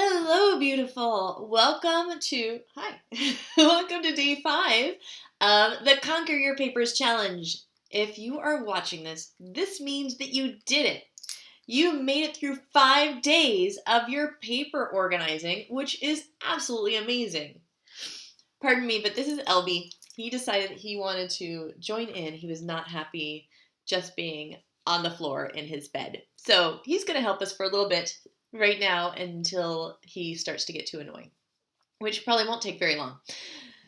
Hello, beautiful. Welcome to day 5 of the Conquer Your Papers Challenge. If you are watching this means that you did it. You made it through 5 days of your paper organizing, which is absolutely amazing. Pardon me, but this is Elby. He decided he wanted to join in. He was not happy just being on the floor in his bed. So he's going to help us for a little bit right now until he starts to get too annoying, which probably won't take very long.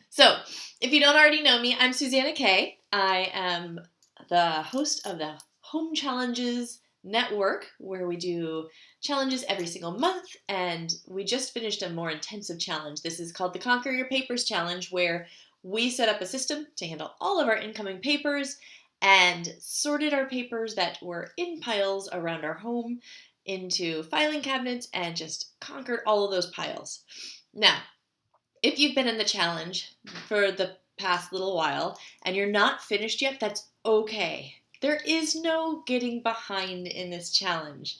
So if you don't already know me, I'm Susanna Kay. I am the host of the Home Challenges Network, where we do challenges every single month, and we just finished a more intensive challenge. This is called the Conquer Your Papers Challenge, where we set up a system to handle all of our incoming papers and sorted our papers that were in piles around our home into filing cabinets and just conquered all of those piles. Now, if you've been in the challenge for the past little while and you're not finished yet, that's okay. There is no getting behind in this challenge.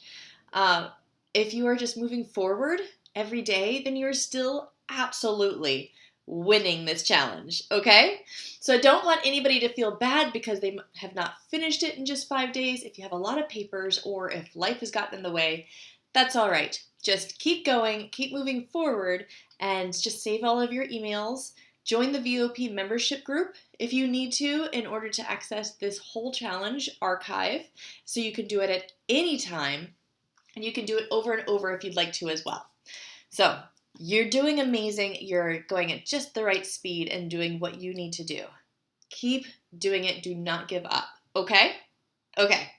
If you are just moving forward every day, then you're still absolutely winning this challenge, okay? So I don't want anybody to feel bad because they have not finished it in just 5 days. If you have a lot of papers or if life has gotten in the way, that's all right. Just keep going, keep moving forward, and just save all of your emails. Join the VOP membership group if you need to in order to access this whole challenge archive, so you can do it at any time, and you can do it over and over if you'd like to as well. So you're doing amazing. You're going at just the right speed and doing what you need to do. Keep doing it. Do not give up. Okay? Okay.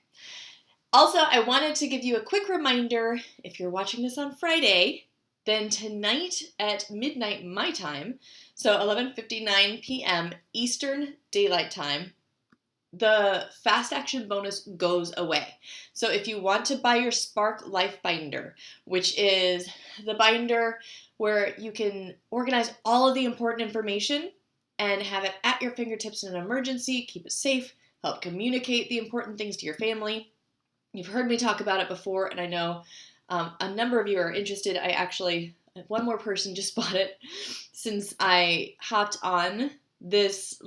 Also, I wanted to give you a quick reminder, if you're watching this on Friday, then tonight at midnight my time, so 11:59 p.m. Eastern Daylight Time, the fast action bonus goes away. So if you want to buy your Spark Life Binder, which is the binder where you can organize all of the important information and have it at your fingertips in an emergency, keep it safe, help communicate the important things to your family. You've heard me talk about it before, and I know a number of you are interested. One more person just bought it since I hopped on this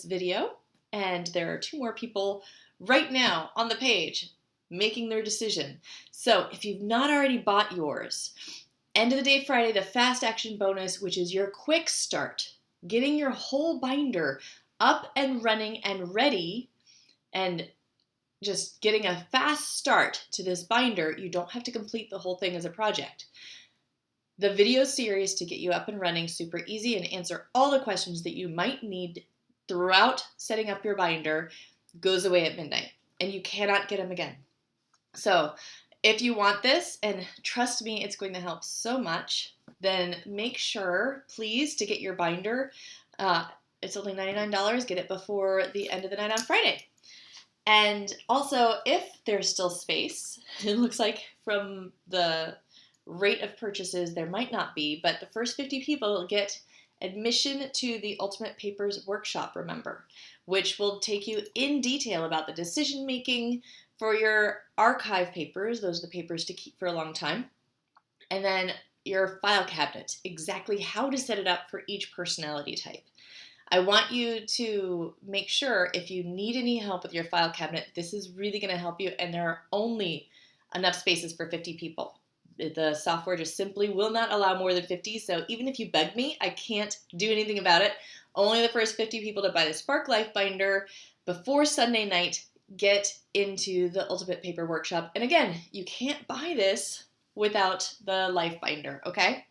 video, and there are 2 more people right now on the page making their decision. So if you've not already bought yours, end of the day Friday, the fast action bonus, which is your quick start, getting your whole binder up and running and ready, and just getting a fast start to this binder. You don't have to complete the whole thing as a project. The video series to get you up and running, super easy, and answer all the questions that you might need throughout setting up your binder, goes away at midnight, and you cannot get them again. So if you want this, and trust me, it's going to help so much, then make sure, please, to get your binder. It's only $99. Get it before the end of the night on Friday. And also, if there's still space, it looks like from the rate of purchases there might not be, but the first 50 people get admission to the Ultimate Papers Workshop, remember, which will take you in detail about the decision making for your archive papers. Those are the papers to keep for a long time. And then your file cabinet, exactly how to set it up for each personality type. I want you to make sure, if you need any help with your file cabinet, this is really going to help you, and there are only enough spaces for 50 people. The software just simply will not allow more than 50, so even if you bug me, I can't do anything about it. Only the first 50 people to buy the Spark Life Binder before Sunday night get into the Ultimate Paper Workshop. And again, you can't buy this without the Life Binder, okay?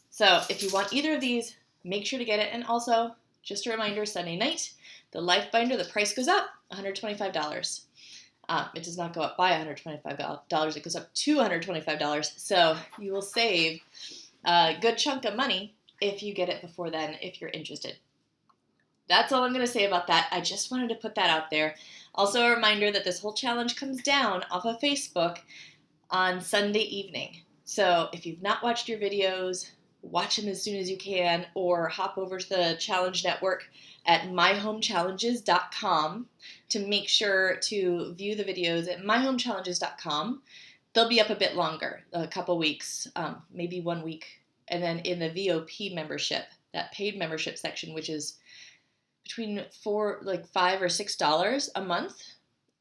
So if you want either of these, make sure to get it. And also, just a reminder, Sunday night, the Life Binder, the price goes up, $125. It does not go up by $125. It goes up to $125. So you will save a good chunk of money if you get it before then, if you're interested. That's all I'm going to say about that. I just wanted to put that out there. Also, a reminder that this whole challenge comes down off of Facebook on Sunday evening. So if you've not watched your videos, watch them as soon as you can, or hop over to the Challenge Network at myhomechallenges.com to make sure to view the videos at myhomechallenges.com. they'll be up a bit longer, a couple weeks, maybe 1 week. And then in the VOP membership, that paid membership section, which is between $5 or $6 a month,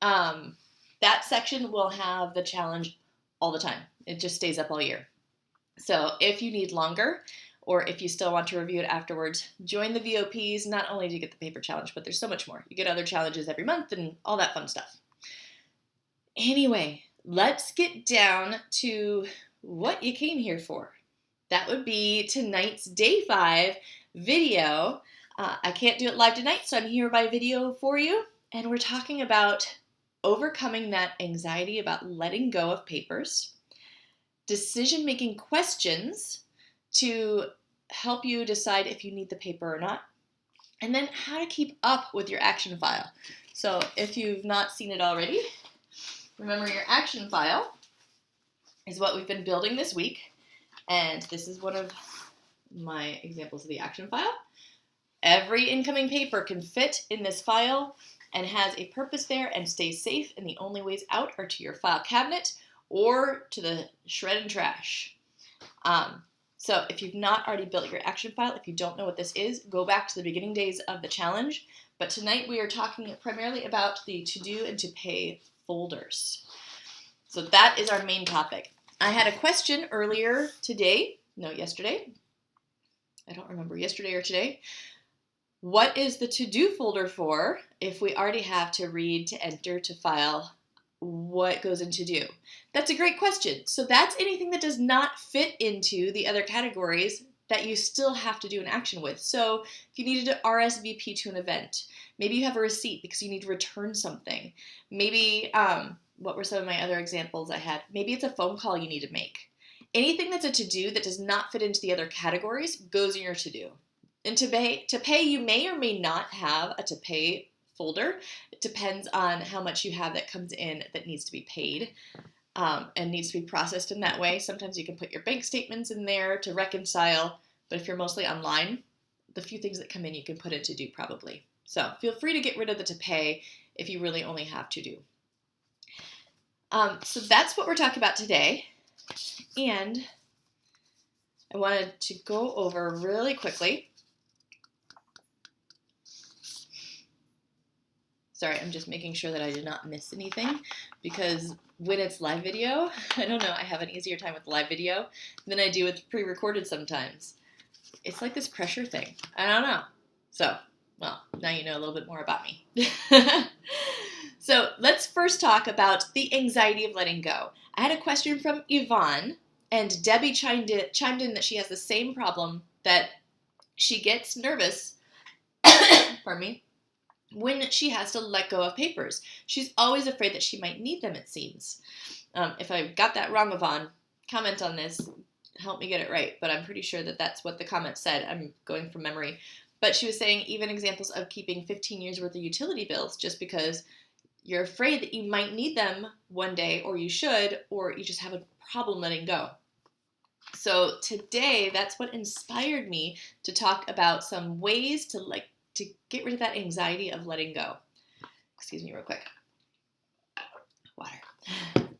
that section will have the challenge all the time. It just stays up all year. So if you need longer, or if you still want to review it afterwards, join the VOPs. Not only do you get the paper challenge, but there's so much more. You get other challenges every month and all that fun stuff. Anyway, let's get down to what you came here for. That would be tonight's day 5 video. I can't do it live tonight, so I'm here by video for you. And we're talking about overcoming that anxiety about letting go of papers, decision-making questions to help you decide if you need the paper or not, and then how to keep up with your action file. So if you've not seen it already, remember your action file is what we've been building this week, and this is one of my examples of the action file. Every incoming paper can fit in this file and has a purpose there and stays safe, and the only ways out are to your file cabinet or to the shred and trash. So if you've not already built your action file, if you don't know what this is, go back to the beginning days of the challenge. But tonight we are talking primarily about the to-do and to-pay folders. So that is our main topic. I had a question earlier yesterday. I don't remember, yesterday or today. What is the to-do folder for if we already have to read, to enter, to file? What goes into do? That's a great question. So that's anything that does not fit into the other categories that you still have to do an action with. So if you needed to RSVP to an event, maybe you have a receipt because you need to return something. Maybe, what were some of my other examples I had? Maybe it's a phone call you need to make. Anything that's a to-do that does not fit into the other categories goes in your to-do. And to pay, you may or may not have a to-pay folder. It depends on how much you have that comes in that needs to be paid and needs to be processed in that way. Sometimes you can put your bank statements in there to reconcile, but if you're mostly online, the few things that come in you can put into do probably. So feel free to get rid of the to pay if you really only have to do. So that's what we're talking about today, and I wanted to go over really quickly. Sorry, I'm just making sure that I did not miss anything, because when it's live video, I don't know, I have an easier time with live video than I do with pre-recorded sometimes. It's like this pressure thing. I don't know. So, well, now you know a little bit more about me. So let's first talk about the anxiety of letting go. I had a question from Yvonne, and Debbie chimed in that she has the same problem, that she gets nervous, pardon me, when she has to let go of papers. She's always afraid that she might need them, it seems. If I got that wrong, Yvonne, comment on this, help me get it right, but I'm pretty sure that that's what the comment said. I'm going from memory. But she was saying even examples of keeping 15 years worth of utility bills just because you're afraid that you might need them one day, or you should, or you just have a problem letting go. So today, that's what inspired me to talk about some ways to get rid of that anxiety of letting go. Excuse me real quick. Water.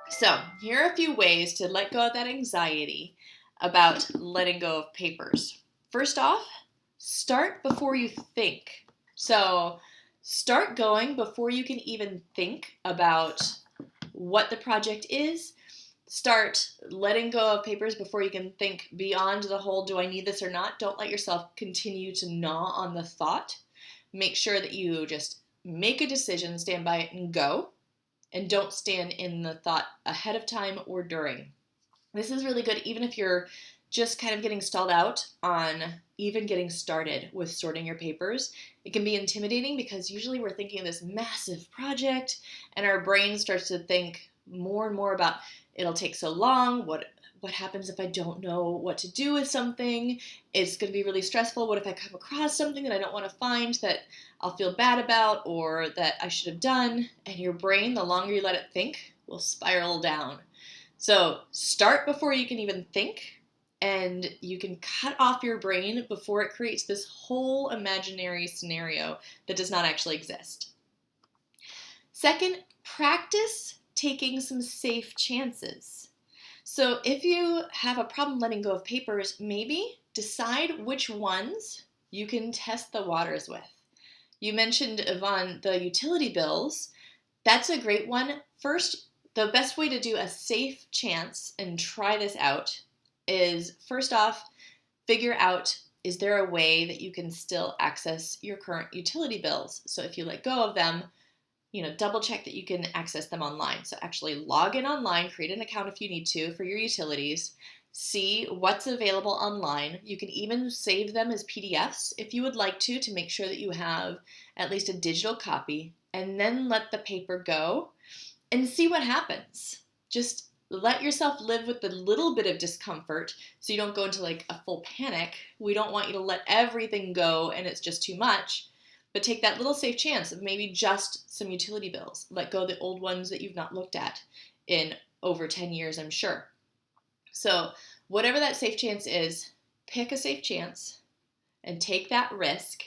So here are a few ways to let go of that anxiety about letting go of papers. First off, start before you think. So start going before you can even think about what the project is. Start letting go of papers before you can think beyond the whole, do I need this or not? Don't let yourself continue to gnaw on the thought. Make sure that you just make a decision, stand by it, and go. And don't stand in the thought ahead of time or during. This is really good even if you're just kind of getting stalled out on even getting started with sorting your papers. It can be intimidating because usually we're thinking of this massive project and our brain starts to think more and more about it'll take so long, what happens if I don't know what to do with something, it's going to be really stressful, what if I come across something that I don't want to find that I'll feel bad about or that I should have done, and your brain, the longer you let it think, will spiral down. So start before you can even think, and you can cut off your brain before it creates this whole imaginary scenario that does not actually exist. Second, practice taking some safe chances. So if you have a problem letting go of papers, maybe decide which ones you can test the waters with. You mentioned, Yvonne, the utility bills. That's a great one. First, the best way to do a safe chance and try this out is, first off, figure out, is there a way that you can still access your current utility bills? So if you let go of them, double check that you can access them online. So actually log in online, create an account if you need to for your utilities, see what's available online. You can even save them as PDFs if you would like to make sure that you have at least a digital copy, and then let the paper go and see what happens. Just let yourself live with a little bit of discomfort so you don't go into like a full panic. We don't want you to let everything go and it's just too much. But take that little safe chance of maybe just some utility bills. Let go of the old ones that you've not looked at in over 10 years, I'm sure. So whatever that safe chance is, pick a safe chance and take that risk,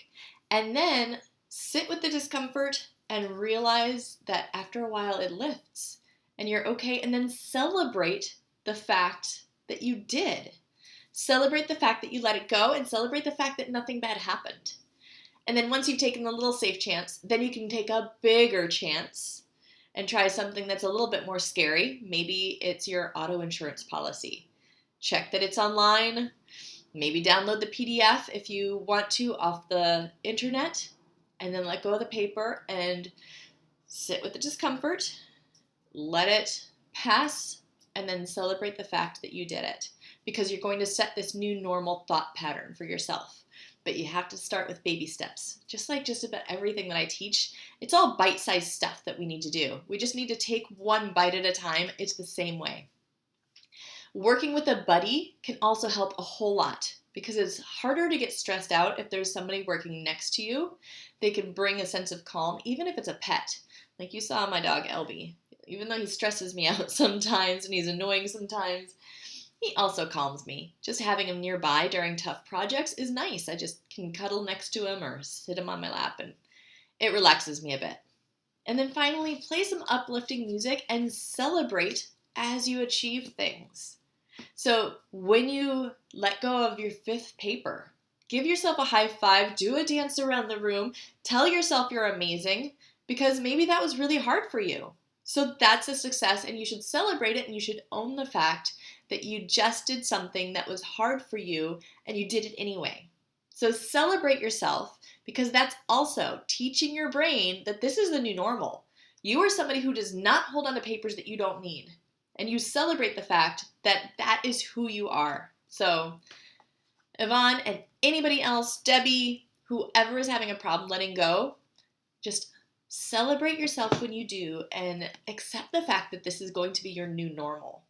and then sit with the discomfort and realize that after a while it lifts and you're okay, and then celebrate the fact that you did. Celebrate the fact that you let it go, and celebrate the fact that nothing bad happened. And then once you've taken the little safe chance, then you can take a bigger chance and try something that's a little bit more scary. Maybe it's your auto insurance policy. Check that it's online. Maybe download the PDF if you want to off the internet, and then let go of the paper and sit with the discomfort, let it pass, and then celebrate the fact that you did it, because you're going to set this new normal thought pattern for yourself. But you have to start with baby steps. Just like just about everything that I teach, it's all bite-sized stuff that we need to do. We just need to take one bite at a time. It's the same way. Working with a buddy can also help a whole lot, because it's harder to get stressed out if there's somebody working next to you. They can bring a sense of calm, even if it's a pet. Like you saw my dog, Elby. Even though he stresses me out sometimes and he's annoying sometimes, he also calms me. Just having him nearby during tough projects is nice. I just can cuddle next to him or sit him on my lap, and it relaxes me a bit. And then finally, play some uplifting music and celebrate as you achieve things. So when you let go of your 5th paper, give yourself a high five, do a dance around the room, tell yourself you're amazing, because maybe that was really hard for you. So that's a success, and you should celebrate it, and you should own the fact that you just did something that was hard for you and you did it anyway. So celebrate yourself, because that's also teaching your brain that this is the new normal. You are somebody who does not hold on to papers that you don't need, and you celebrate the fact that that is who you are. So Yvonne and anybody else, Debbie, whoever is having a problem letting go, just celebrate yourself when you do, and accept the fact that this is going to be your new normal.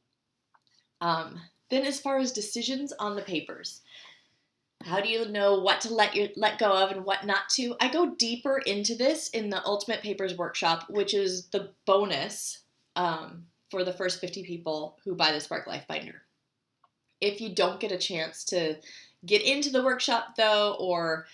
Then as far as decisions on the papers, how do you know what to let go of and what not to? I go deeper into this in the Ultimate Papers Workshop, which is the bonus for the first 50 people who buy the Spark Life Binder. If you don't get a chance to get into the workshop though, or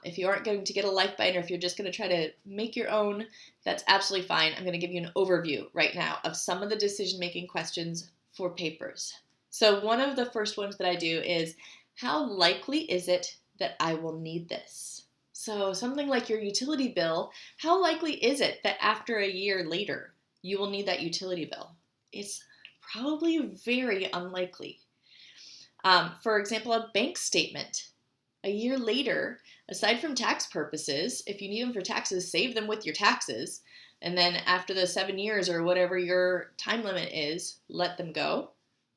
if you aren't going to get a life binder, if you're just going to try to make your own, that's absolutely fine. I'm going to give you an overview right now of some of the decision-making questions for papers. So one of the first ones that I do is, how likely is it that I will need this? So something like your utility bill, how likely is it that after a year later you will need that utility bill? It's probably very unlikely. For example, a bank statement. A year later, aside from tax purposes, if you need them for taxes, save them with your taxes. And then after the 7 years or whatever your time limit is, let them go.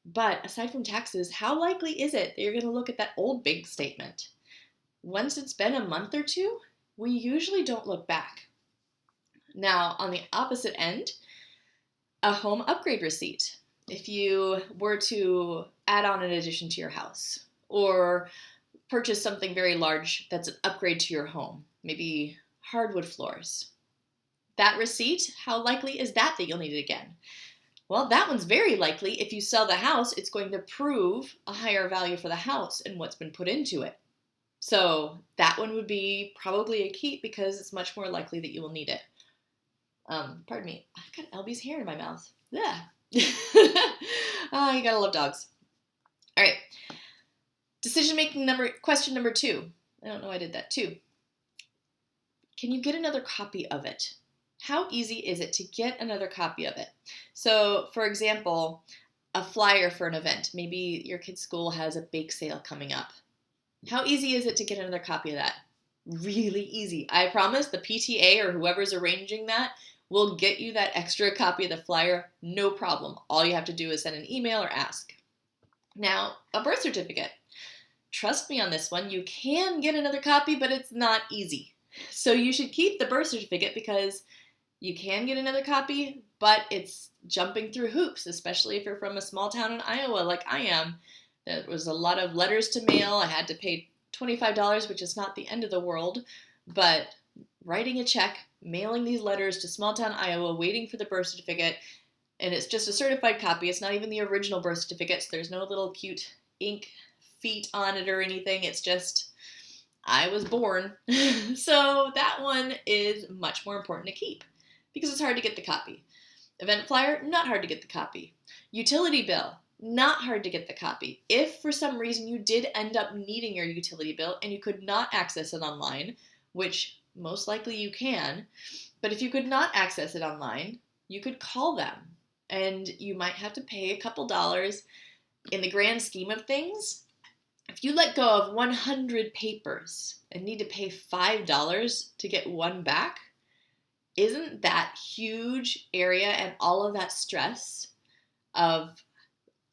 But aside from taxes, how likely is it that you're going to look at that old bank statement? Once it's been a month or two, we usually don't look back. Now, on the opposite end, a home upgrade receipt. If you were to add on an addition to your house, or purchase something very large that's an upgrade to your home, maybe hardwood floors. That receipt, how likely is that you'll need it again? Well, that one's very likely. If you sell the house, it's going to prove a higher value for the house and what's been put into it. So that one would be probably a keep, because it's much more likely that you will need it. Pardon me. I've got Elby's hair in my mouth. Yeah. Ah, you gotta love dogs. All right. Question number 2. I don't know why I did that too. Can you get another copy of it? How easy is it to get another copy of it? So, for example, a flyer for an event. Maybe your kid's school has a bake sale coming up. How easy is it to get another copy of that? Really easy. I promise the PTA or whoever's arranging that will get you that extra copy of the flyer, no problem. All you have to do is send an email or ask. Now, a birth certificate. Trust me on this one, you can get another copy, but it's not easy. So you should keep the birth certificate because you can get another copy, but it's jumping through hoops, especially if you're from a small town in Iowa like I am. There was a lot of letters to mail. I had to pay $25, which is not the end of the world, but writing a check, mailing these letters to small town Iowa, waiting for the birth certificate, and it's just a certified copy. It's not even the original birth certificate, so there's no little cute ink feet on it or anything. It's just, I was born. So that one is much more important to keep because it's hard to get the copy. Event flyer, not hard to get the copy. Utility bill, not hard to get the copy. If for some reason you did end up needing your utility bill and you could not access it online, which most likely you can, but if you could not access it online, you could call them and you might have to pay a couple dollars. In the grand scheme of things, if you let go of 100 papers and need to pay $5 to get one back, isn't that huge area and all of that stress of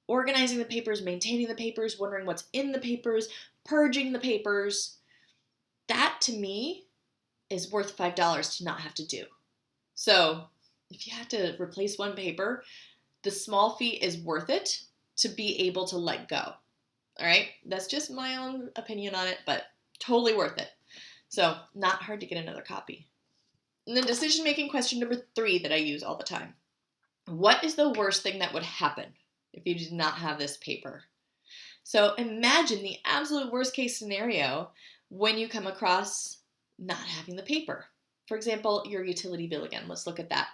organizing the papers, maintaining the papers, wondering what's in the papers, purging the papers? That to me is worth $5 to not have to do. So if you have to replace one paper, the small fee is worth it to be able to let go. All right, that's just my own opinion on it, but totally worth it. So not hard to get another copy. And then decision-making question number 3 that I use all the time. What is the worst thing that would happen if you did not have this paper? So imagine the absolute worst case scenario when you come across not having the paper. For example, your utility bill again. Let's look at that.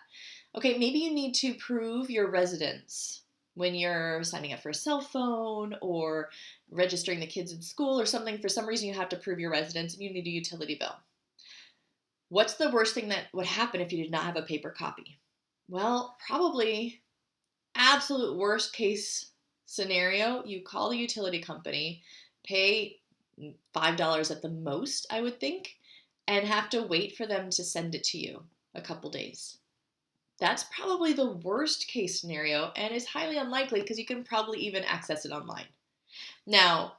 Okay, maybe you need to prove your residence when you're signing up for a cell phone or registering the kids in school or something. For some reason you have to prove your residence and you need a utility bill. What's the worst thing that would happen if you did not have a paper copy? Well, probably absolute worst case scenario, you call the utility company, pay $5 at the most, I would think, and have to wait for them to send it to you a couple days. That's probably the worst case scenario and is highly unlikely because you can probably even access it online. Now,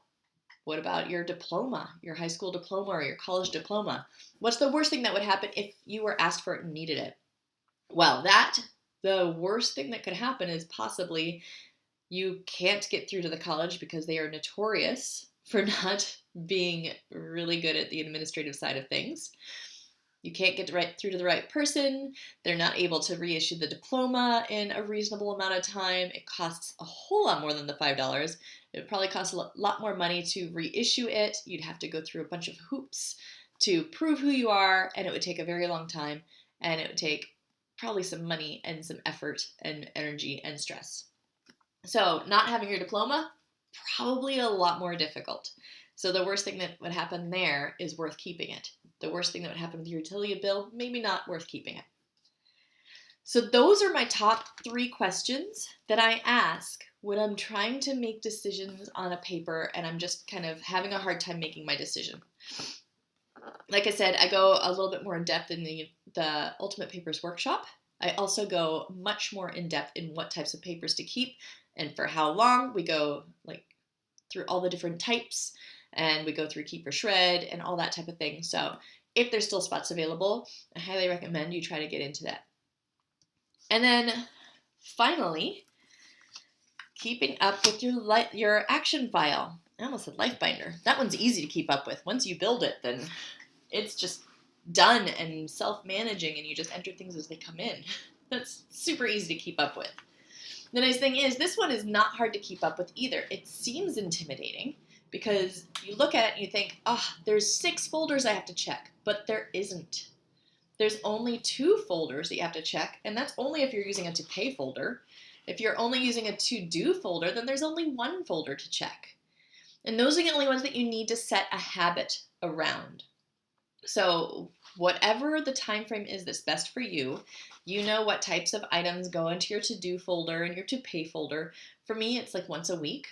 what about your diploma, your high school diploma or your college diploma? What's the worst thing that would happen if you were asked for it and needed it? Well, the worst thing that could happen is possibly you can't get through to the college because they are notorious for not being really good at the administrative side of things. You can't get right through to the right person. They're not able to reissue the diploma in a reasonable amount of time. It costs a whole lot more than the $5. It would probably cost a lot more money to reissue it. You'd have to go through a bunch of hoops to prove who you are, and it would take a very long time, and it would take probably some money and some effort and energy and stress. So not having your diploma, probably a lot more difficult. So the worst thing that would happen there is worth keeping it. The worst thing that would happen with your utility bill, maybe not worth keeping it. So those are my top 3 questions that I ask when I'm trying to make decisions on a paper and I'm just kind of having a hard time making my decision. Like I said, I go a little bit more in depth in the Ultimate Papers workshop. I also go much more in depth in what types of papers to keep and for how long. We go through all the different types and we go through keep or shred and all that type of thing. So if there's still spots available, I highly recommend you try to get into that. And then finally, keeping up with your action file. I almost said life binder. That one's easy to keep up with. Once you build it, then it's just done and self-managing and you just enter things as they come in. That's super easy to keep up with. The nice thing is this one is not hard to keep up with either. It seems intimidating because you look at it and you think, there's 6 folders I have to check, but there isn't. there's only 2 folders that you have to check, and that's only if you're using a to-pay folder. If you're only using a to-do folder, then there's only 1 folder to check. And those are the only ones that you need to set a habit around. So whatever the time frame is that's best for you, you know what types of items go into your to-do folder and your to-pay folder. For me, it's like once a week.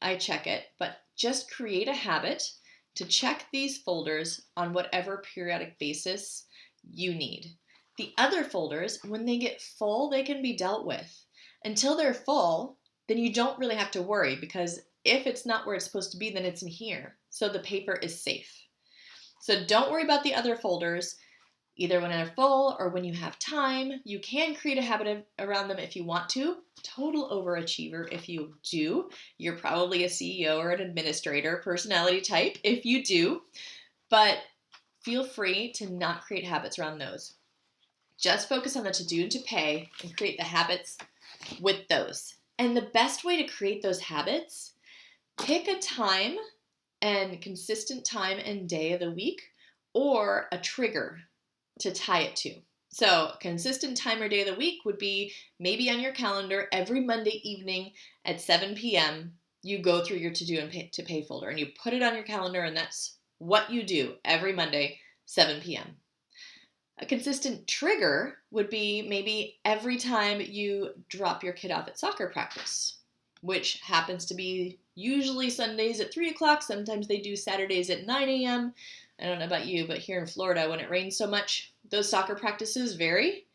I check it, but just create a habit to check these folders on whatever periodic basis you need. The other folders, when they get full, they can be dealt with. Until they're full, then you don't really have to worry, because if it's not where it's supposed to be, then it's in here. So the paper is safe. So don't worry about the other folders, either when they're full or when you have time. You can create a habit around them if you want to. Total overachiever if you do. You're probably a CEO or an administrator personality type if you do. But feel free to not create habits around those. Just focus on the to-do and to-pay and create the habits with those. And the best way to create those habits, pick a time and consistent time and day of the week, or a trigger to tie it to. So consistent time or day of the week would be maybe on your calendar every Monday evening at 7 p.m. you go through your to-do and to-pay folder and you put it on your calendar, and that's what you do every Monday, 7 p.m. A consistent trigger would be maybe every time you drop your kid off at soccer practice, which happens to be usually Sundays at 3 o'clock. Sometimes they do Saturdays at 9 a.m. I don't know about you, but here in Florida, when it rains so much, those soccer practices vary.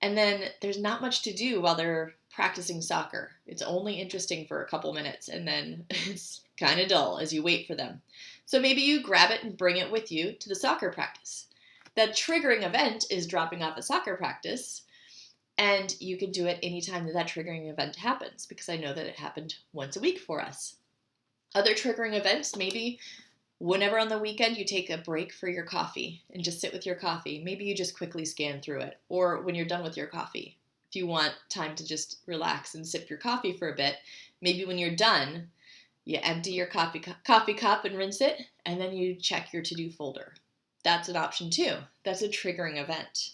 And then there's not much to do while they're practicing soccer. It's only interesting for a couple minutes, and then it's kind of dull as you wait for them. So maybe you grab it and bring it with you to the soccer practice. The triggering event is dropping off a soccer practice, and you can do it anytime that triggering event happens, because I know that it happened once a week for us. Other triggering events, maybe whenever on the weekend you take a break for your coffee and just sit with your coffee. Maybe you just quickly scan through it. Or when you're done with your coffee, if you want time to just relax and sip your coffee for a bit, maybe when you're done, you empty your coffee cup and rinse it, and then you check your to-do folder. That's an option too. That's a triggering event.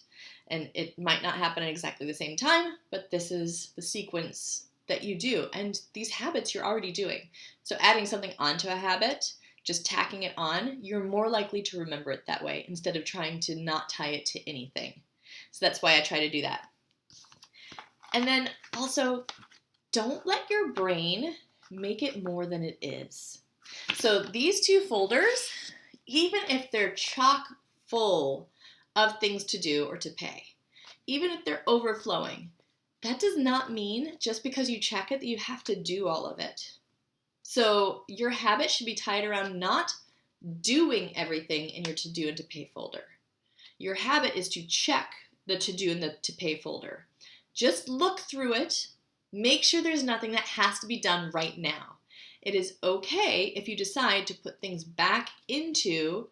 And it might not happen at exactly the same time, but this is the sequence that you do. And these habits you're already doing. So adding something onto a habit, just tacking it on, you're more likely to remember it that way instead of trying to not tie it to anything. So that's why I try to do that. And then also, don't let your brain make it more than it is. So these 2 folders, even if they're chock full of things to do or to pay, even if they're overflowing, that does not mean just because you check it that you have to do all of it. So your habit should be tied around not doing everything in your to-do and to-pay folder. Your habit is to check the to-do and the to-pay folder. Just look through it. Make sure there's nothing that has to be done right now. It is okay if you decide to put things back into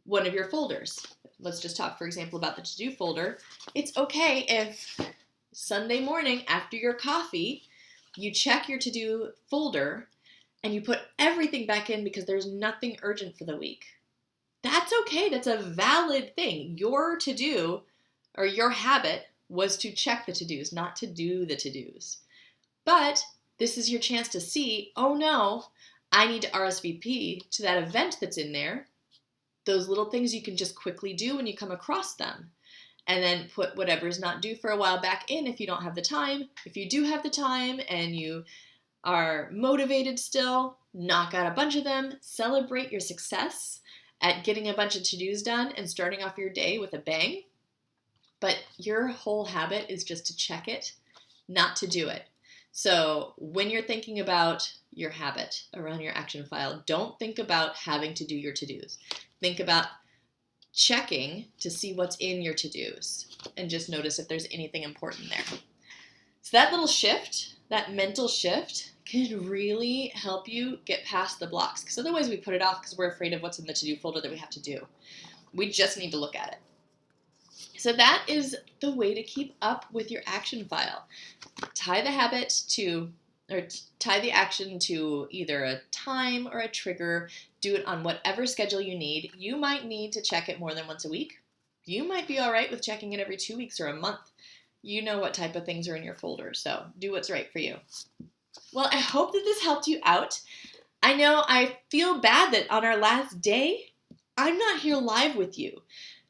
one of your folders. Let's just talk, for example, about the to-do folder. It's okay if Sunday morning after your coffee, you check your to-do folder and you put everything back in because there's nothing urgent for the week. That's okay. That's a valid thing. Your to-do or your habit was to check the to-dos, not to do the to-dos. But this is your chance to see, oh no, I need to RSVP to that event that's in there. Those little things you can just quickly do when you come across them. And then put whatever's not due for a while back in if you don't have the time. If you do have the time and you are motivated still, knock out a bunch of them, celebrate your success at getting a bunch of to-dos done and starting off your day with a bang. But your whole habit is just to check it, not to do it. So when you're thinking about your habit around your action file, don't think about having to do your to-dos. Think about checking to see what's in your to-dos and just notice if there's anything important there. So that little shift, that mental shift, can really help you get past the blocks, because otherwise we put it off because we're afraid of what's in the to-do folder that we have to do. We just need to look at it. So that is the way to keep up with your action file. Tie the habit to, or tie the action to either a time or a trigger. Do it on whatever schedule you need. You might need to check it more than once a week. You might be all right with checking it every 2 weeks or a month. You know what type of things are in your folder, so do what's right for you. Well, I hope that this helped you out. I know I feel bad that on our last day, I'm not here live with you,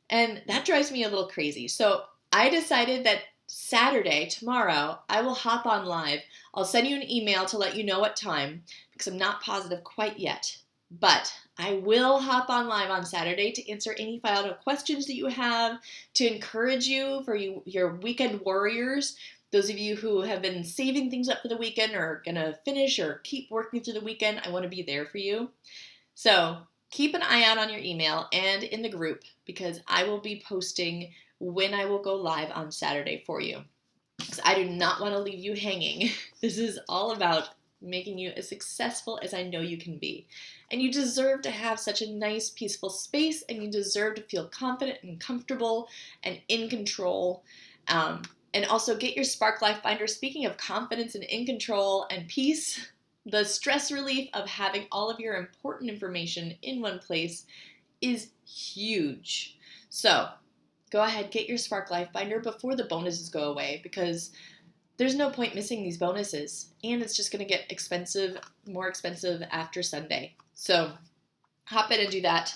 and that drives me a little crazy. So I decided that Saturday, tomorrow, I will hop on live. I'll send you an email to let you know what time, because I'm not positive quite yet. But I will hop on live on Saturday to answer any final questions that you have, to encourage you for your weekend warriors. Those of you who have been saving things up for the weekend or are going to finish or keep working through the weekend, I want to be there for you. So keep an eye out on your email and in the group, because I will be posting when I will go live on Saturday for you. Because I do not want to leave you hanging. This is all about making you as successful as I know you can be. And you deserve to have such a nice, peaceful space, and you deserve to feel confident and comfortable and in control. And also get your Spark Life Binder. Speaking of confidence and in control and peace, the stress relief of having all of your important information in one place is huge. So go ahead, get your Spark Life Binder before the bonuses go away, because there's no point missing these bonuses, and it's just going to get more expensive after Sunday. So hop in and do that.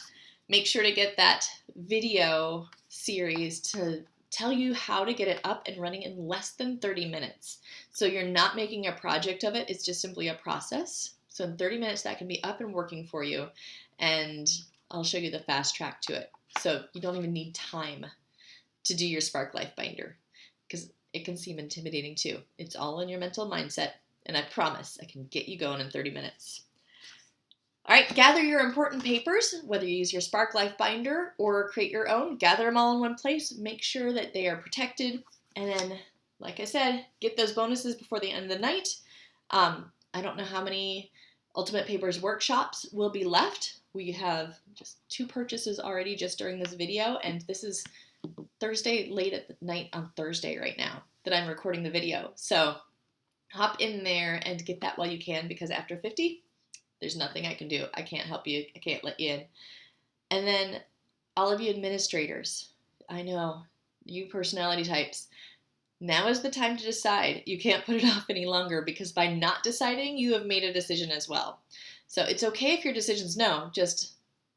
Make sure to get that video series to tell you how to get it up and running in less than 30 minutes. So you're not making a project of it. It's just simply a process. So in 30 minutes, that can be up and working for you. And I'll show you the fast track to it. So you don't even need time to do your Spark Life Binder, because it can seem intimidating too. It's all in your mental mindset, and I promise I can get you going in 30 minutes. All right, gather your important papers, whether you use your Spark Life Binder or create your own. Gather them all in one place. Make sure that they are protected. And then, like I said, get those bonuses before the end of the night. I don't know how many Ultimate Papers workshops will be left. We have just 2 purchases already just during this video, and this is Thursday, late at night on Thursday right now that I'm recording the video. So hop in there and get that while you can, because after 50, there's nothing I can do. I can't help you. I can't let you in. And then all of you administrators, I know, you personality types, now is the time to decide. You can't put it off any longer, because by not deciding, you have made a decision as well. So it's okay if your decision's no, just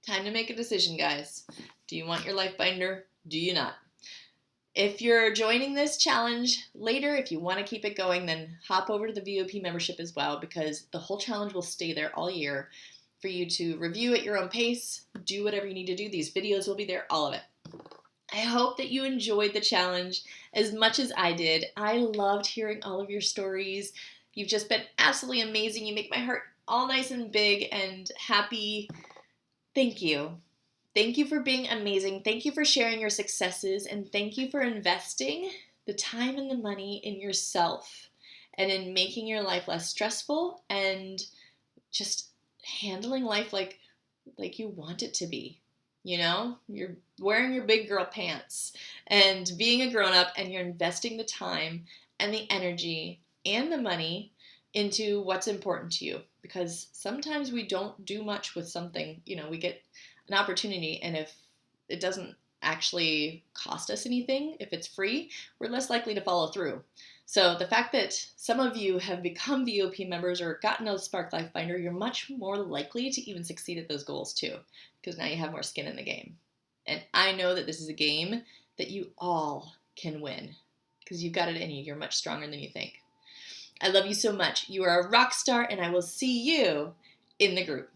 time to make a decision, guys. Do you want your life binder? Do you not? If you're joining this challenge later, if you want to keep it going, then hop over to the VOP membership as well, because the whole challenge will stay there all year for you to review at your own pace, do whatever you need to do. These videos will be there, all of it. I hope that you enjoyed the challenge as much as I did. I loved hearing all of your stories. You've just been absolutely amazing. You make my heart all nice and big and happy. Thank you. Thank you for being amazing. Thank you for sharing your successes, and thank you for investing the time and the money in yourself and in making your life less stressful and just handling life like you want it to be. You know, you're wearing your big girl pants and being a grown-up, and you're investing the time and the energy and the money into what's important to you, because sometimes we don't do much with something. You know, we get an opportunity, and if it doesn't actually cost us anything, if it's free, we're less likely to follow through. So the fact that some of you have become VOP members or gotten a Spark Life Binder, you're much more likely to even succeed at those goals too, because now you have more skin in the game. And I know that this is a game that you all can win, because you've got it in you. You're much stronger than you think. I love you so much. You are a rock star, and I will see you in the group.